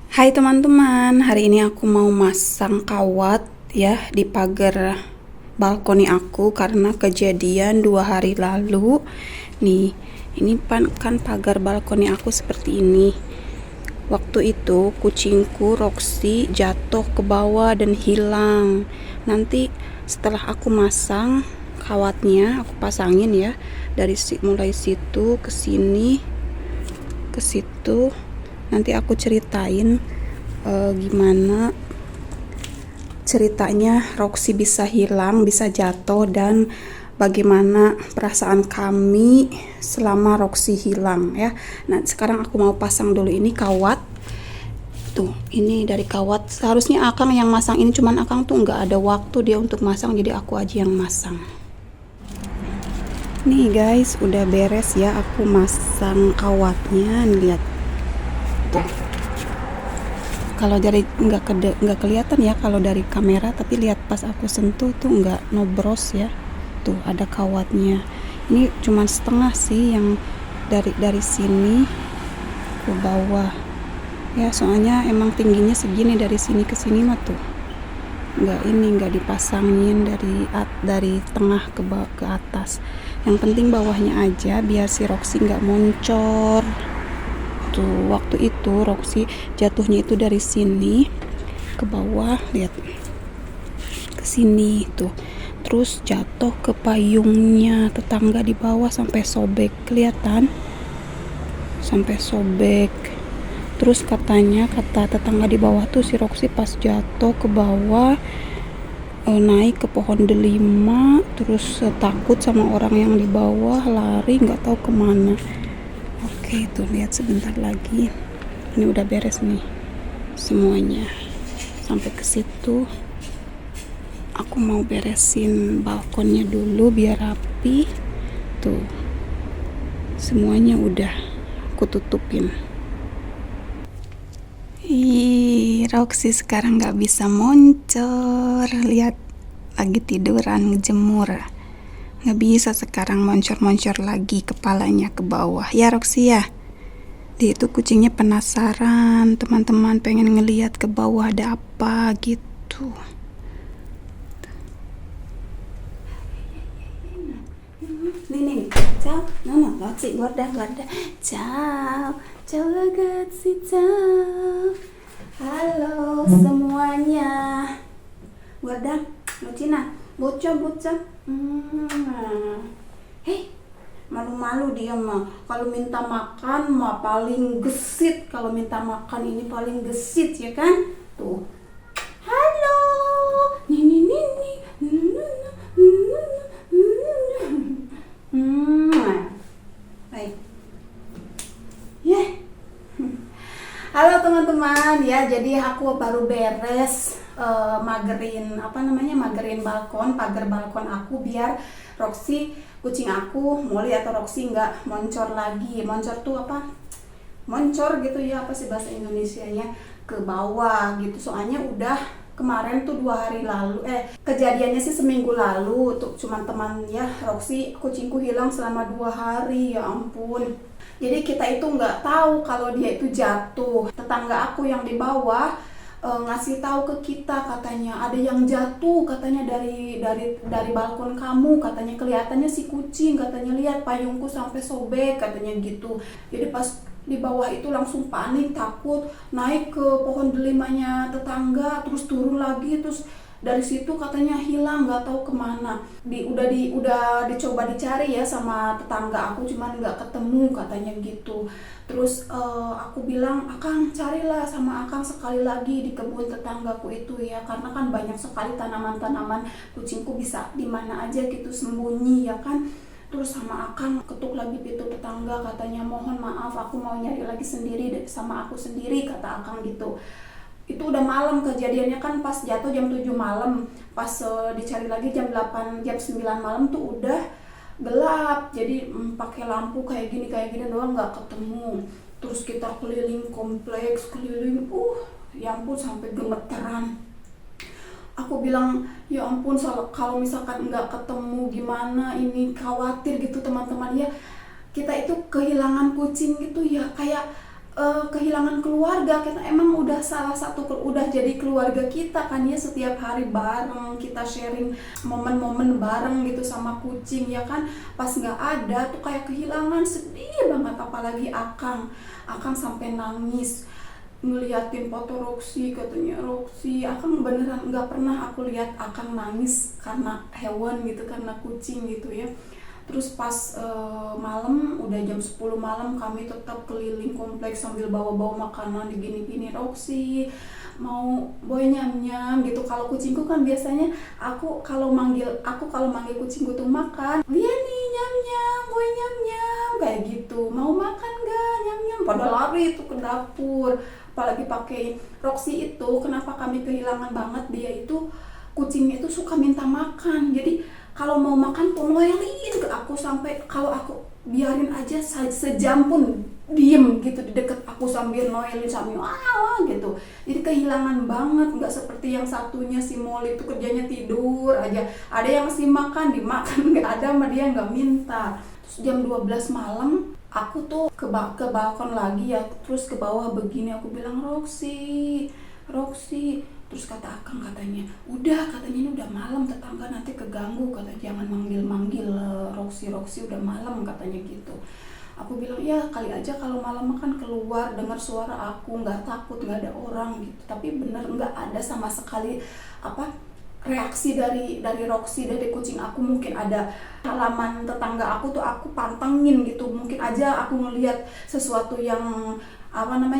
Hai teman-teman, hari ini aku mau masang kawat ya di pagar balkoni aku karena kejadian 2 hari lalu. Nih, ini kan pagar balkoni aku seperti ini. Waktu itu kucingku Roxy jatuh ke bawah dan hilang. Nanti setelah aku masang kawatnya, aku pasangin ya mulai situ ke sini ke situ. Nanti aku ceritain gimana ceritanya Roxy bisa hilang, bisa jatuh, dan bagaimana perasaan kami selama Roxy hilang ya. Nah, sekarang aku mau pasang dulu ini kawat. Tuh, ini dari kawat. Seharusnya Akang yang masang ini, cuman Akang tuh nggak ada waktu dia untuk masang, jadi aku aja yang masang. Nih guys, udah beres ya aku masang kawatnya. Nih, lihat. Tuh. Kalau dari nggak kelihatan ya kalau dari kamera, tapi lihat pas aku sentuh tuh nggak nobros ya. Tuh ada kawatnya. Ini cuma setengah sih yang dari sini ke bawah ya, soalnya emang tingginya segini, dari sini ke sini mah tuh nggak dipasangin dari tengah ke atas. Yang penting bawahnya aja biar si Roxy nggak moncor. Tuh, waktu itu Roxy jatuhnya itu dari sini ke bawah, lihat ke sini tuh, terus jatuh ke payungnya tetangga di bawah sampai sobek, kelihatan sampai sobek. Terus kata tetangga di bawah tuh si Roxy pas jatuh ke bawah naik ke pohon delima, terus takut sama orang yang di bawah, lari nggak tahu kemana. Oke, itu lihat sebentar lagi. Ini udah beres nih semuanya. Sampai ke situ. Aku mau beresin balkonnya dulu biar rapi. Tuh. Semuanya udah aku tutupin. Roxy sekarang nggak bisa moncor. Lihat, lagi tiduran ngejemur. Nggak bisa sekarang moncor-moncor lagi kepalanya ke bawah ya Roxy ya. Dia itu kucingnya penasaran, teman-teman, pengen ngeliat ke bawah ada apa gitu. Nih, ciao, no, Roxy, guarda, ciao ragazzi, ciao, halo semuanya, guarda, Lucina, bocah. Hei, malu-malu dia mah. Kalau minta makan mah paling gesit. Kalau minta makan ini paling gesit ya kan? Tuh. Halo. Nih. Baik. Yeah. Halo teman-teman ya. Jadi aku baru beres magerin pagar balkon aku biar Roxy, kucing aku, Molly atau Roxy nggak moncor lagi. Moncor tuh apa? Moncor gitu ya, apa sih bahasa Indonesianya, ke bawah gitu. Soalnya udah kemarin tuh 2 hari lalu, kejadiannya sih seminggu lalu tuh, cuman teman ya Roxy, kucingku hilang selama 2 hari, ya ampun. Jadi kita itu nggak tahu kalau dia itu jatuh. Tetangga aku yang di bawah ngasih tahu ke kita, katanya ada yang jatuh, katanya dari balkon kamu, katanya kelihatannya si kucing, katanya lihat payungku sampai sobek, katanya gitu. Jadi pas di bawah itu langsung panik, takut, naik ke pohon delimanya tetangga, terus turun lagi, terus dari situ katanya hilang, nggak tahu kemana. Udah dicoba dicari ya sama tetangga aku, cuman nggak ketemu, katanya gitu. Terus aku bilang, Akang carilah sama Akang sekali lagi di kebun tetanggaku itu ya, karena kan banyak sekali tanaman-tanaman, kucingku bisa di mana aja gitu sembunyi ya kan. Terus sama Akang ketuk lagi pintu tetangga, katanya mohon maaf aku mau nyari lagi sendiri sama aku sendiri, kata Akang gitu. Itu udah malam kejadiannya kan, pas jatuh jam 7 malam, pas dicari lagi jam 8 jam 9 malam tuh udah gelap. Jadi pakai lampu kayak gini doang nggak ketemu. Terus kita keliling kompleks, ya ampun sampai gemeteran. Aku bilang ya ampun, kalau misalkan nggak ketemu gimana ini, khawatir gitu teman-teman ya. Kita itu kehilangan kucing gitu ya, kayak kehilangan keluarga. Kita emang udah salah satu, udah jadi keluarga kita kan ya, setiap hari bareng kita sharing momen-momen bareng gitu sama kucing ya kan. Pas nggak ada tuh kayak kehilangan, sedih banget. Apalagi Akang sampai nangis ngeliatin foto Roxy. Katanya Roxy, Akang beneran nggak pernah aku lihat Akang nangis karena hewan gitu, karena kucing gitu ya. Terus pas malam, udah jam 10 malam, kami tetap keliling kompleks sambil bawa-bawa makanan digini-gini. Roxy mau boy nyam-nyam gitu. Kalau kucingku kan biasanya aku kalau manggil kucingku tuh makan, dia nih nyam-nyam, boy nyam-nyam kayak gitu. Mau makan gak? Nyam-nyam. Pada lari itu ke dapur. Apalagi pakai Roxy itu, kenapa kami kehilangan banget dia itu, kucingnya itu suka minta makan. Jadi kalau mau makan pun noelin ke aku, sampai kalau aku biarin aja sejam pun diem gitu di deket aku sambil noelin sambil wah gitu. Jadi kehilangan banget, nggak seperti yang satunya si Molly itu kerjanya tidur aja. Ada yang ngasih makan, dimakan, nggak ada sama dia nggak minta. Terus jam 12 malam aku tuh ke balkon lagi ya, terus ke bawah begini, aku bilang Roxy, terus kata Akang, katanya ini udah malam, tetangga nanti keganggu, kata jangan manggil Roxy udah malam, katanya gitu. Aku bilang ya kali aja kalau malam makan keluar dengar suara aku, nggak takut, nggak ada orang gitu. Tapi bener nggak ada sama sekali reaksi dari Roxy, dari kucing aku. Mungkin ada halaman tetangga aku tuh aku pantengin gitu, mungkin aja aku ngelihat sesuatu yang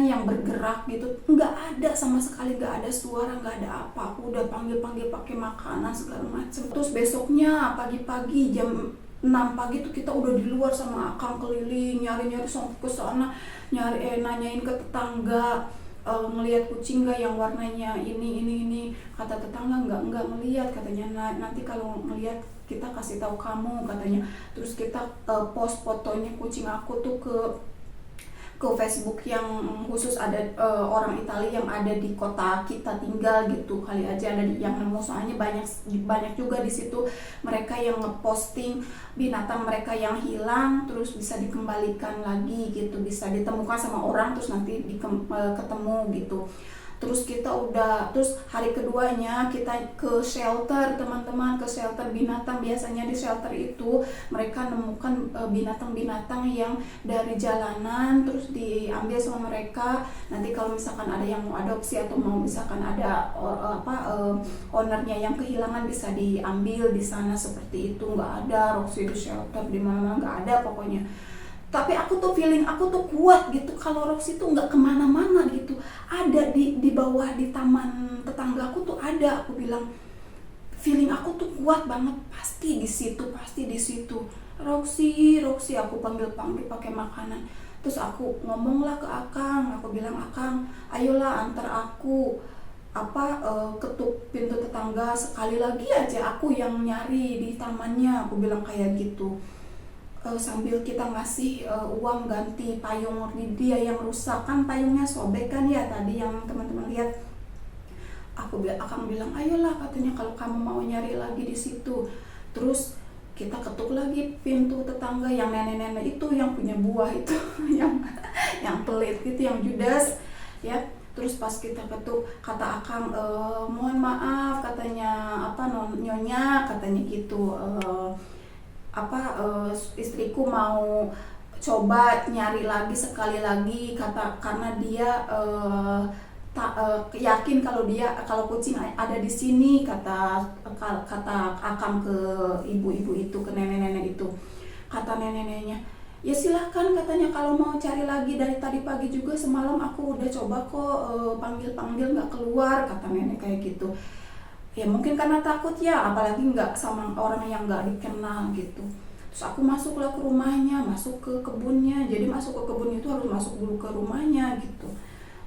yang bergerak gitu. Nggak ada sama sekali, nggak ada suara, nggak ada apa. Aku udah panggil pakai makanan segala macem. Terus besoknya pagi-pagi jam 6 pagi tuh kita udah di luar sama Akang keliling nyari sampai ke sana, nanyain ke tetangga, ngelihat kucing nggak yang warnanya ini. Kata tetangga nggak ngelihat, katanya nanti kalau ngelihat kita kasih tahu kamu, katanya. Terus kita post fotonya kucing aku tuh ke Facebook yang khusus ada orang Italia yang ada di kota kita tinggal gitu. Kali aja ada yang nemu, soalnya banyak juga di situ mereka yang ngeposting binatang mereka yang hilang terus bisa dikembalikan lagi gitu, bisa ditemukan sama orang terus nanti ketemu gitu. Terus hari keduanya kita ke shelter, teman-teman, ke shelter binatang. Biasanya di shelter itu mereka nemukan binatang-binatang yang dari jalanan terus diambil sama mereka. Nanti kalau misalkan ada yang mau adopsi atau mau misalkan ada ownernya yang kehilangan bisa diambil di sana, seperti itu. Nggak ada Roxy di shelter di mana, nggak ada pokoknya. Tapi aku tuh feeling aku tuh kuat gitu kalau Roxy tuh nggak kemana-mana gitu, ada di bawah di taman tetanggaku tuh ada. Aku bilang feeling aku tuh kuat banget, pasti di situ Roxy, aku panggil pakai makanan. Terus aku ngomonglah ke Akang, aku bilang Akang ayolah antar aku ketuk pintu tetangga sekali lagi aja, aku yang nyari di tamannya, aku bilang kayak gitu. Sambil kita ngasih uang ganti payung dia yang rusak, kan payungnya sobek kan ya tadi yang teman-teman lihat. Akang bilang ayolah, katanya kalau kamu mau nyari lagi di situ. Terus kita ketuk lagi pintu tetangga yang nenek-nenek itu yang punya buah itu yang pelit gitu, yang judes ya. Terus pas kita ketuk, kata Akang mohon maaf, katanya nyonya, katanya gitu, istriku mau coba nyari lagi sekali lagi, karena dia yakin kalau kucing ada di sini, kata Akang ke ibu-ibu itu, ke nenek-nenek itu. Kata nenek-neneknya ya silahkan, katanya kalau mau cari lagi, dari tadi pagi juga semalam aku udah coba kok panggil nggak keluar, kata nenek kayak gitu. Ya mungkin karena takut ya, apalagi nggak sama orang yang nggak dikenal gitu. Terus aku masuklah ke rumahnya, masuk ke kebunnya. Jadi masuk ke kebun itu harus masuk dulu ke rumahnya gitu.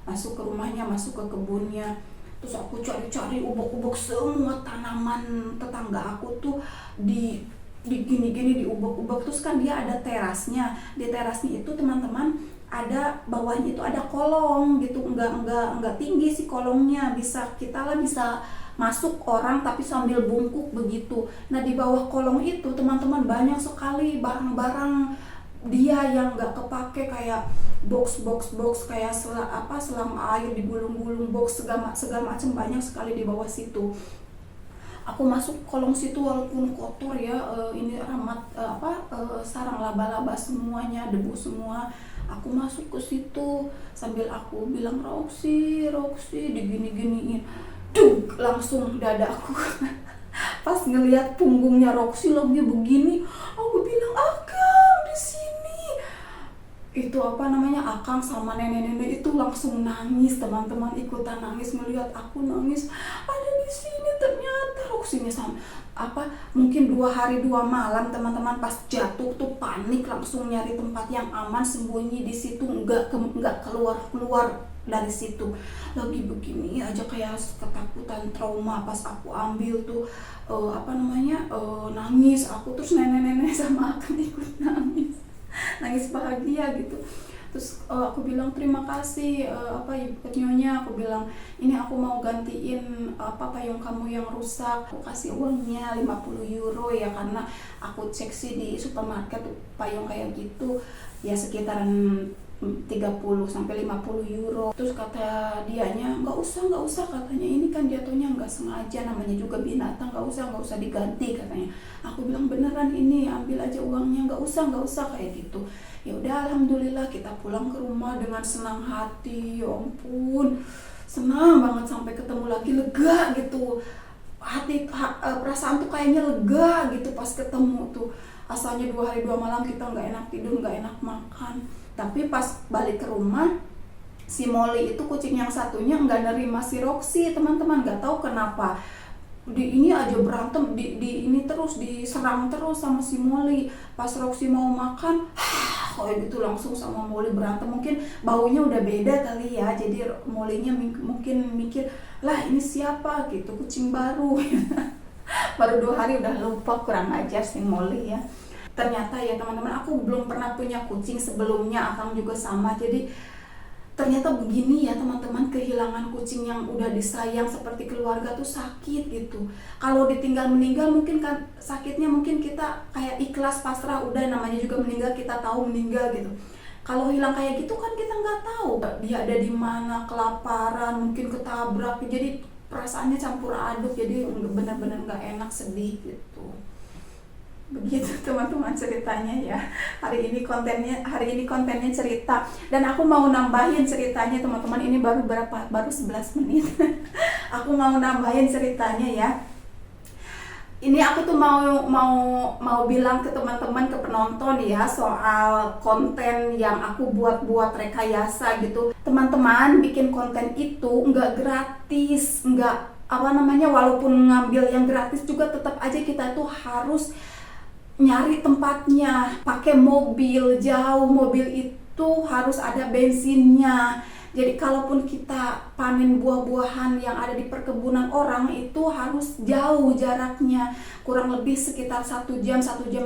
Masuk ke rumahnya, masuk ke kebunnya. Terus aku cari ubek-ubek semua tanaman tetangga aku tuh di gini-gini diubek-ubek. Terus kan dia ada terasnya. Di terasnya itu teman-teman ada bawahnya itu ada kolong gitu, enggak tinggi sih kolongnya, kita bisa masuk orang tapi sambil bungkuk begitu. Nah di bawah kolong itu teman-teman banyak sekali barang-barang dia yang nggak kepake, kayak box kayak selang air digulung-gulung, box segala macam, banyak sekali di bawah situ. Aku masuk kolong situ walaupun kotor ya, ini sarang laba-laba semuanya, debu semua. Aku masuk ke situ sambil aku bilang Roxy digini-giniin, langsung dada aku pas ngelihat punggungnya Roxy lagi begini, aku bilang Akang di sini. Itu Akang sama nenek-nenek itu langsung nangis, teman-teman ikutan nangis melihat aku nangis. Ada di sini ternyata Roxy-nya sama mungkin 2 hari 2 malam teman-teman, pas jatuh tuh panik, langsung nyari tempat yang aman sembunyi di situ, nggak keluar dari situ. Lagi begini aja kayak ketakutan, trauma. Pas aku ambil tuh nangis aku, terus nenek-nenek sama Akang ikut nangis bahagia gitu. Terus aku bilang terima kasih Nyonya, aku bilang ini aku mau gantiin payung kamu yang rusak. Aku kasih uangnya 50 euro ya, karena aku cek sih di supermarket payung kayak gitu ya sekitaran 30 sampai 50 euro. Terus kata dianya nggak usah katanya, ini kan jatuhnya nggak sengaja, namanya juga binatang, nggak usah diganti katanya. Aku bilang beneran, ini ambil aja uangnya, nggak usah kayak gitu. Ya udah, alhamdulillah kita pulang ke rumah dengan senang hati. Ya ampun, senang banget, sampai ketemu lagi lega gitu. Perasaan tuh kayaknya lega gitu pas ketemu tuh. Asalnya 2 hari 2 malam kita nggak enak tidur, nggak enak makan. Tapi pas balik ke rumah, si Molly itu kucing yang satunya nggak nerima si Roxy, teman-teman. Nggak tahu kenapa ini aja berantem, ini terus diserang terus sama si Molly. Pas Roxy mau makan kayak gitu langsung sama Molly berantem. Mungkin baunya udah beda kali ya, jadi Molly-nya mungkin mikir lah ini siapa gitu, kucing baru baru 2 hari udah lupa, kurang ajar si Molly ya. Ternyata ya teman-teman, aku belum pernah punya kucing sebelumnya, Akang juga sama. Jadi ternyata begini ya teman-teman, kehilangan kucing yang udah disayang seperti keluarga tuh sakit gitu. Kalau ditinggal meninggal mungkin kan sakitnya, mungkin kita kayak ikhlas pasrah, udah namanya juga meninggal, kita tahu meninggal gitu. Kalau hilang kayak gitu kan kita nggak tahu dia ada di mana, kelaparan, mungkin ketabrak, jadi perasaannya campur aduk, jadi benar-benar nggak enak, sedih gitu. Begitu teman-teman ceritanya ya. Hari ini kontennya cerita, dan aku mau nambahin ceritanya teman-teman. Ini baru 11 menit aku mau nambahin ceritanya ya. Ini aku tuh mau bilang ke teman-teman, ke penonton ya, soal konten yang aku buat rekayasa gitu. Teman-teman, bikin konten itu nggak gratis, walaupun ngambil yang gratis juga tetap aja kita tuh harus nyari tempatnya, pakai mobil jauh, mobil itu harus ada bensinnya. Jadi kalaupun kita panen buah-buahan yang ada di perkebunan orang, itu harus jauh jaraknya, kurang lebih sekitar 1 jam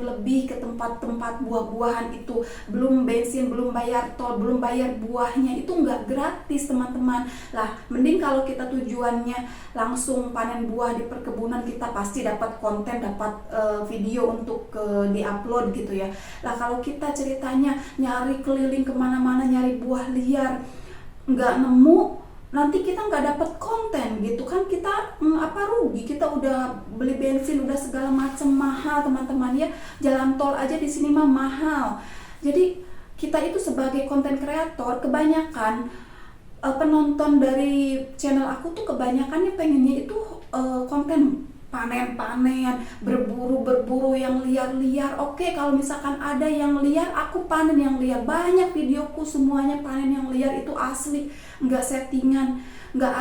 lebih ke tempat-tempat buah-buahan itu. Belum bensin, belum bayar tol, belum bayar buahnya, itu nggak gratis teman-teman. Lah, mending kalau kita tujuannya langsung panen buah di perkebunan, kita pasti dapat konten, dapat video untuk di-upload gitu ya. Lah kalau kita ceritanya nyari keliling kemana-mana, nyari buah liar, nggak nemu, nanti kita nggak dapat konten gitu kan, kita rugi, kita udah beli bensin, udah segala macam mahal teman-teman ya, jalan tol aja di sini mah mahal. Jadi kita itu sebagai konten kreator, kebanyakan penonton dari channel aku tuh kebanyakannya pengennya itu konten panen-panen, berburu yang liar-liar. Oke, kalau misalkan ada yang liar, aku panen yang liar. Banyak videoku semuanya panen yang liar, itu asli, nggak settingan, nggak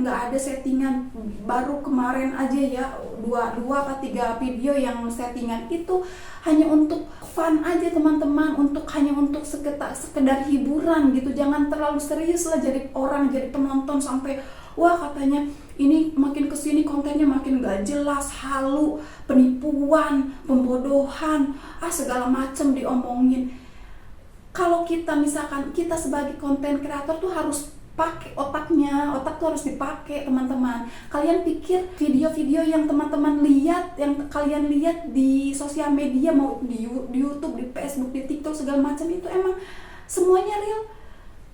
ada settingan. Baru kemarin aja ya 2 apa 3 video yang settingan, itu hanya untuk fun aja teman-teman, hanya untuk sekedar hiburan gitu. Jangan terlalu serius lah jadi penonton sampai wah katanya ini makin kesini kontennya makin gak jelas, halu, penipuan, pembodohan, segala macam diomongin. Kalau kita misalkan kita sebagai konten kreator tuh harus pakai otaknya, otak tuh harus dipakai teman-teman. Kalian pikir video-video yang teman-teman lihat, yang kalian lihat di sosial media, mau di YouTube, di Facebook, di TikTok segala macam, itu emang semuanya real?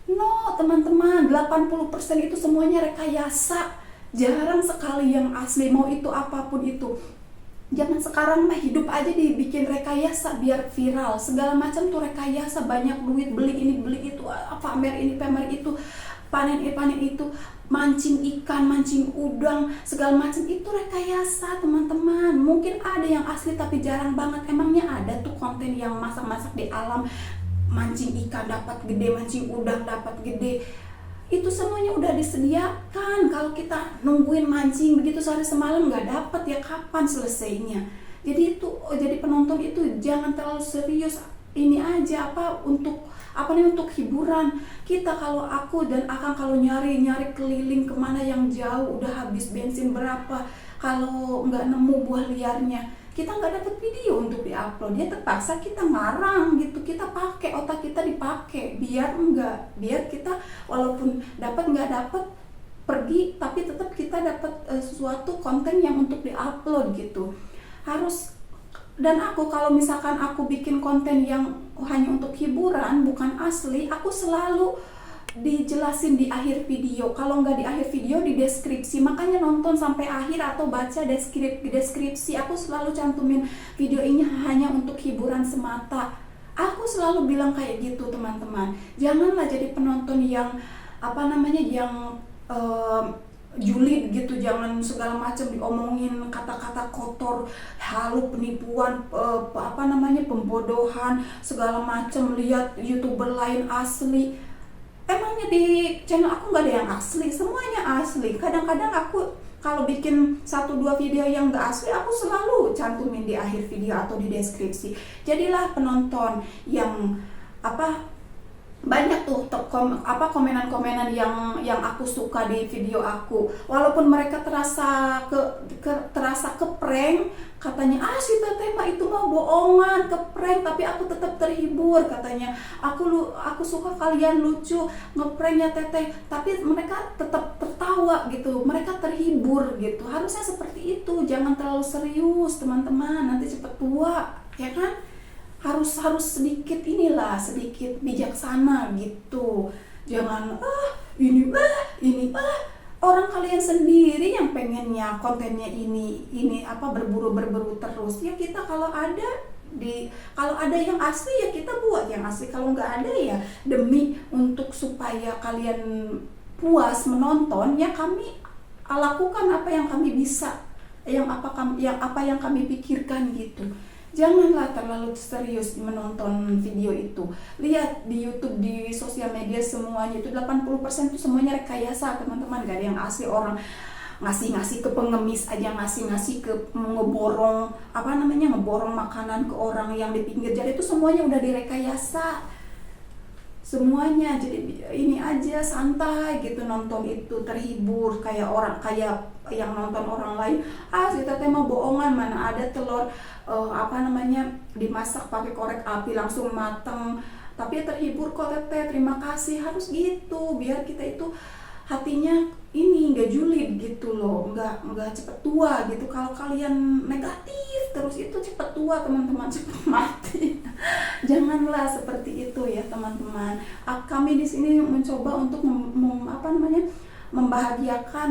No teman-teman, 80% itu semuanya rekayasa. Jarang sekali yang asli, mau itu apapun itu. Zaman sekarang mah hidup aja dibikin rekayasa biar viral, segala macam tuh rekayasa, banyak duit, beli ini beli itu, pamer ini pamer itu, panen ini panen itu, mancing ikan, mancing udang, segala macam itu rekayasa teman-teman. Mungkin ada yang asli tapi jarang banget. Emangnya ada tuh konten yang masak-masak di alam, mancing ikan dapat gede, mancing udang dapat gede? Itu semuanya udah disediakan. Kalau kita nungguin mancing begitu sehari semalam nggak dapat, ya kapan selesainya? Jadi itu, jadi penonton itu jangan terlalu serius. Ini aja untuk untuk hiburan kita. Kalau aku dan Akang kalau nyari keliling kemana yang jauh, udah habis bensin berapa, kalau nggak nemu buah liarnya, kita nggak dapat video untuk diupload. Dia terpaksa kita ngarang gitu, kita pakai otak kita, dipakai biar kita walaupun dapat nggak dapat pergi, tapi tetap kita dapat sesuatu konten yang untuk diupload gitu. Harus. Dan aku kalau misalkan aku bikin konten yang hanya untuk hiburan bukan asli, aku selalu dijelasin di akhir video. Kalau nggak di akhir video, di deskripsi. Makanya nonton sampai akhir atau baca deskripsi. Aku selalu cantumin video ini hanya untuk hiburan semata. Aku selalu bilang kayak gitu teman-teman. Janganlah jadi penonton yang yang julid gitu. Jangan segala macam diomongin, kata-kata kotor, halu, penipuan, pembodohan, segala macam. Lihat YouTuber lain asli. Emangnya di channel aku nggak ada yang asli? Semuanya asli. Kadang-kadang aku kalau bikin 1-2 video yang nggak asli, aku selalu cantumin di akhir video atau di deskripsi. Jadilah penonton yang banyak tuh komenan-komenan yang aku suka di video aku. Walaupun mereka terasa ke prank, katanya si teteh mah itu mah bohongan, ke prank, tapi aku tetap terhibur katanya. Aku suka kalian lucu ngepranknya teteh, tapi mereka tetap tertawa gitu, mereka terhibur gitu. Harusnya seperti itu, jangan terlalu serius teman-teman, nanti cepet tua, ya kan? Harus sedikit bijaksana gitu. Jangan ini orang kalian sendiri yang pengennya kontennya ini berburu terus. Ya kita kalau ada yang asli ya kita buat yang asli. Kalau nggak ada ya demi untuk supaya kalian puas menonton, ya kami lakukan apa yang kami bisa, apa yang kami pikirkan gitu. Janganlah terlalu serius menonton video itu. Lihat di YouTube, di sosial media, semuanya itu 80% itu semuanya rekayasa teman-teman. Gak ada yang asli. Orang ngasih ke pengemis aja, ngasih ke ngeborong makanan ke orang yang di pinggir jalan, itu semuanya udah direkayasa semuanya. Jadi ini aja santai gitu nonton itu, terhibur. Kayak yang nonton orang lain, si teteh mah bohongan, mana ada telur dimasak pakai korek api langsung mateng, tapi terhibur kok teteh, terima kasih. Harus gitu biar kita itu hatinya ini nggak julid gitu loh, nggak cepet tua gitu. Kalau kalian negatif terus, itu cepet tua teman-teman, cepet mati. Janganlah seperti itu ya teman-teman. Kami di sini mencoba untuk membahagiakan,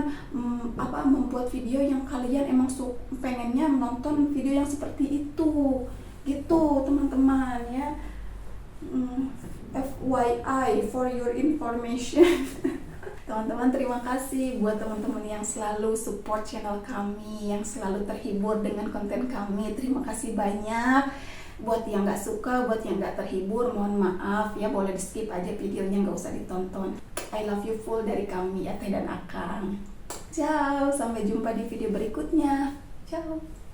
membuat video yang kalian emang pengennya menonton video yang seperti itu gitu teman-teman ya. FYI, for your information. Teman-teman, terima kasih buat teman-teman yang selalu support channel kami, yang selalu terhibur dengan konten kami. Terima kasih banyak. Buat yang gak suka, buat yang gak terhibur, mohon maaf ya, boleh di skip aja videonya, gak usah ditonton. I love you full dari kami ya, Teh dan Akang. Ciao, sampai jumpa di video berikutnya. Ciao.